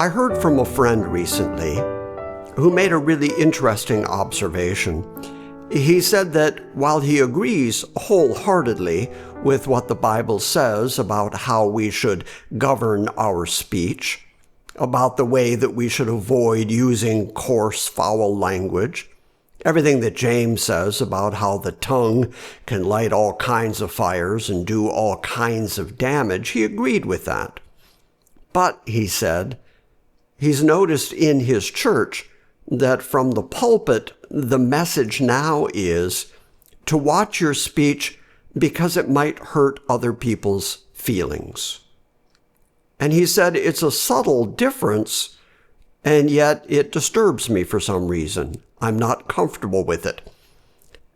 I heard from a friend recently who made a really interesting observation. He said that while he agrees wholeheartedly with what the Bible says about how we should govern our speech, about the way that we should avoid using coarse, foul language, everything that James says about how the tongue can light all kinds of fires and do all kinds of damage, he agreed with that. But, he said, he's noticed in his church that from the pulpit, the message now is to watch your speech because it might hurt other people's feelings. And he said it's a subtle difference, and yet it disturbs me for some reason. I'm not comfortable with it.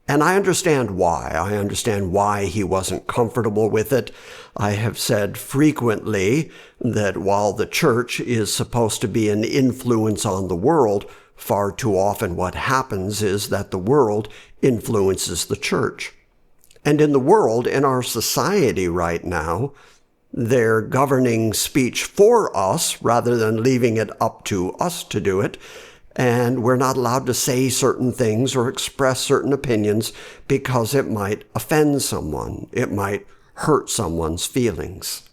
And I understand why. I understand why he wasn't comfortable with it. I have said frequently that while the church is supposed to be an influence on the world, far too often what happens is that the world influences the church. And in the world, in our society right now, they're governing speech for us rather than leaving it up to us to do it. And we're not allowed to say certain things or express certain opinions because it might offend someone. It might hurt someone's feelings.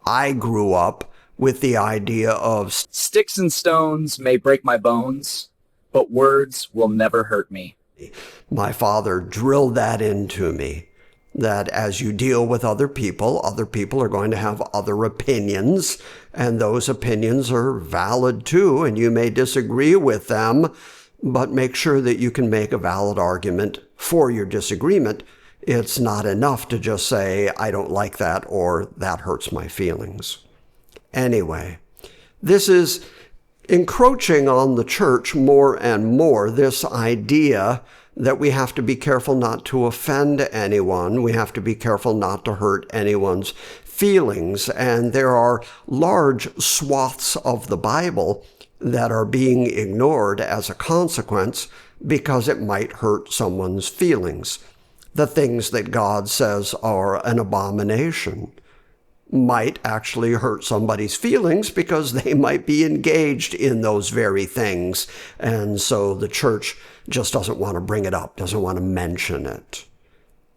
I grew up with the idea of sticks and stones may break my bones, but words will never hurt me. My father drilled that into me, that as you deal with other people are going to have other opinions, and those opinions are valid too, and you may disagree with them, but make sure that you can make a valid argument for your disagreement. It's not enough to just say, I don't like that, or that hurts my feelings. Anyway, this is encroaching on the church more and more, this idea that we have to be careful not to offend anyone. We have to be careful not to hurt anyone's feelings. And there are large swaths of the Bible that are being ignored as a consequence because it might hurt someone's feelings. The things that God says are an abomination might actually hurt somebody's feelings because they might be engaged in those very things. And so the church just doesn't want to bring it up, doesn't want to mention it.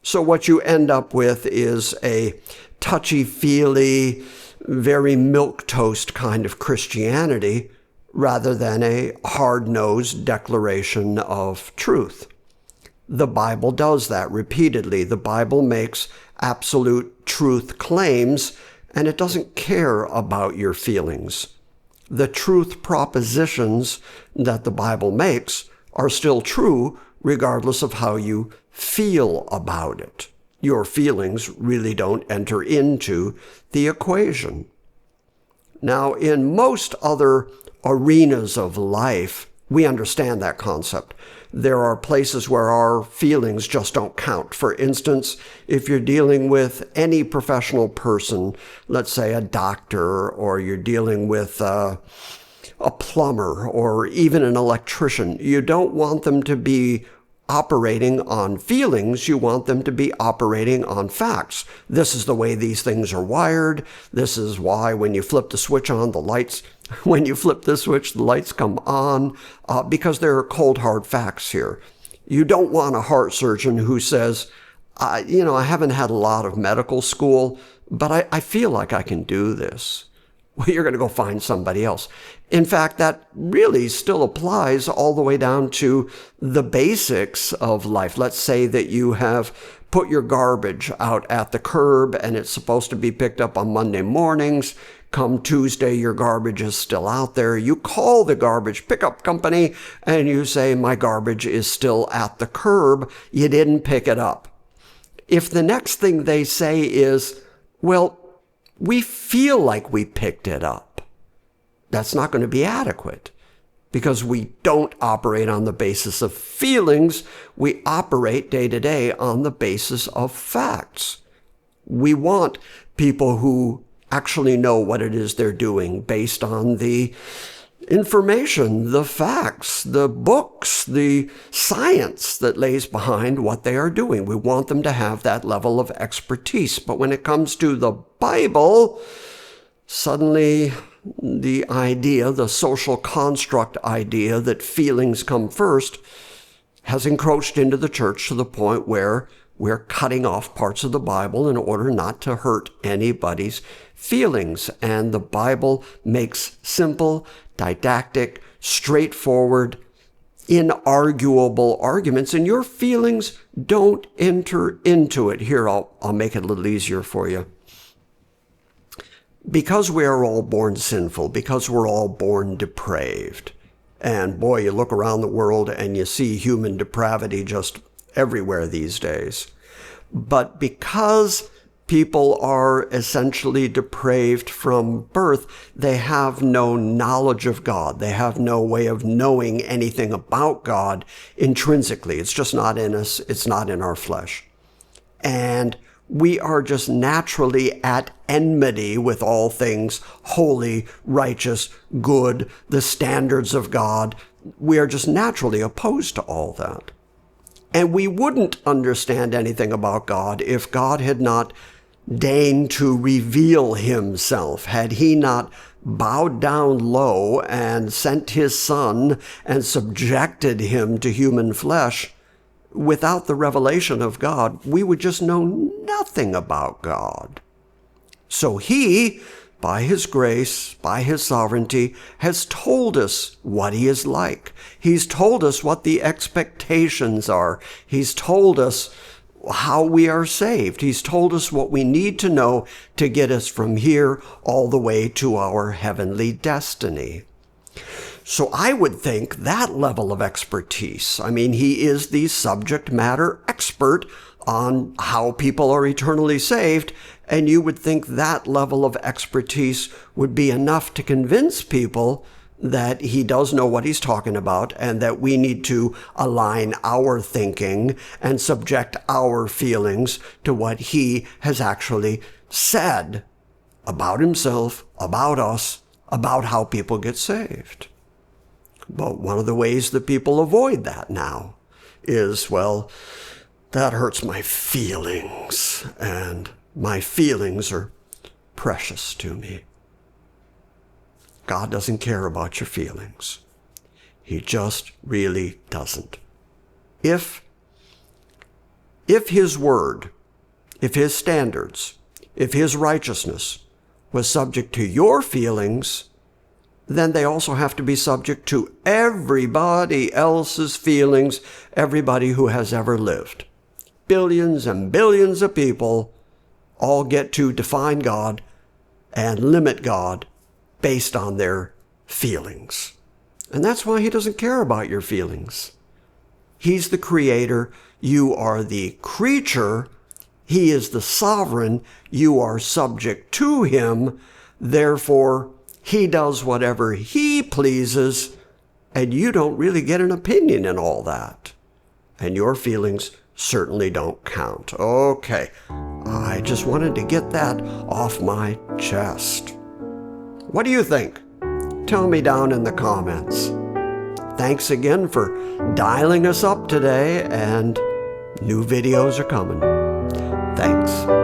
So what you end up with is a touchy-feely, very milquetoast kind of Christianity rather than a hard-nosed declaration of truth. The Bible does that repeatedly. The Bible makes absolute truth claims, and it doesn't care about your feelings. The truth propositions that the Bible makes are still true regardless of how you feel about it. Your feelings really don't enter into the equation. Now, in most other arenas of life, we understand that concept. There are places where our feelings just don't count. For instance, if you're dealing with any professional person, let's say a doctor, or you're dealing with a plumber, or even an electrician, you don't want them to be operating on feelings. You want them to be operating on facts. This is the way these things are wired. This is why when you flip the switch on, the lights come on, because there are cold, hard facts here. You don't want a heart surgeon who says, I haven't had a lot of medical school, but I feel like I can do this. Well, you're going to go find somebody else. In fact, that really still applies all the way down to the basics of life. Let's say that you have put your garbage out at the curb and it's supposed to be picked up on Monday mornings. Come Tuesday, your garbage is still out there. You call the garbage pickup company and you say, my garbage is still at the curb. You didn't pick it up. If the next thing they say is, well, we feel like we picked it up, that's not going to be adequate because we don't operate on the basis of feelings. We operate day to day on the basis of facts. We want people who actually know what it is they're doing based on the information, the facts, the books, the science that lays behind what they are doing. We want them to have that level of expertise. But when it comes to the Bible, suddenly the idea, the social construct idea that feelings come first has encroached into the church to the point where we're cutting off parts of the Bible in order not to hurt anybody's feelings. And the Bible makes simple, didactic, straightforward, inarguable arguments, and your feelings don't enter into it. Here, I'll make it a little easier for you. Because we are all born sinful, because we're all born depraved, and boy, you look around the world and you see human depravity just everywhere these days. But because people are essentially depraved from birth, they have no knowledge of God. They have no way of knowing anything about God intrinsically. It's just not in us. It's not in our flesh. And we are just naturally at enmity with all things holy, righteous, good, the standards of God. We are just naturally opposed to all that. And we wouldn't understand anything about God if God had not deigned to reveal himself, had he not bowed down low and sent his Son and subjected him to human flesh. Without the revelation of God, we would just know nothing about God. So he, by his grace, by his sovereignty, has told us what he is like. He's told us what the expectations are. He's told us how we are saved. He's told us what we need to know to get us from here all the way to our heavenly destiny. So I would think that level of expertise, I mean, he is the subject matter expert on how people are eternally saved, and you would think that level of expertise would be enough to convince people that he does know what he's talking about and that we need to align our thinking and subject our feelings to what he has actually said about himself, about us, about how people get saved. But one of the ways that people avoid that now is, well, that hurts my feelings, and my feelings are precious to me. God doesn't care about your feelings. He just really doesn't. If his word, if his standards, if his righteousness was subject to your feelings, then they also have to be subject to everybody else's feelings, everybody who has ever lived. Billions and billions of people all get to define God and limit God based on their feelings. And that's why he doesn't care about your feelings. He's the creator. You are the creature. He is the sovereign. You are subject to him. Therefore, he does whatever he pleases, and you don't really get an opinion in all that. And your feelings certainly don't count. Okay, I just wanted to get that off my chest. What do you think? Tell me down in the comments. Thanks again for dialing us up today, and new videos are coming. Thanks.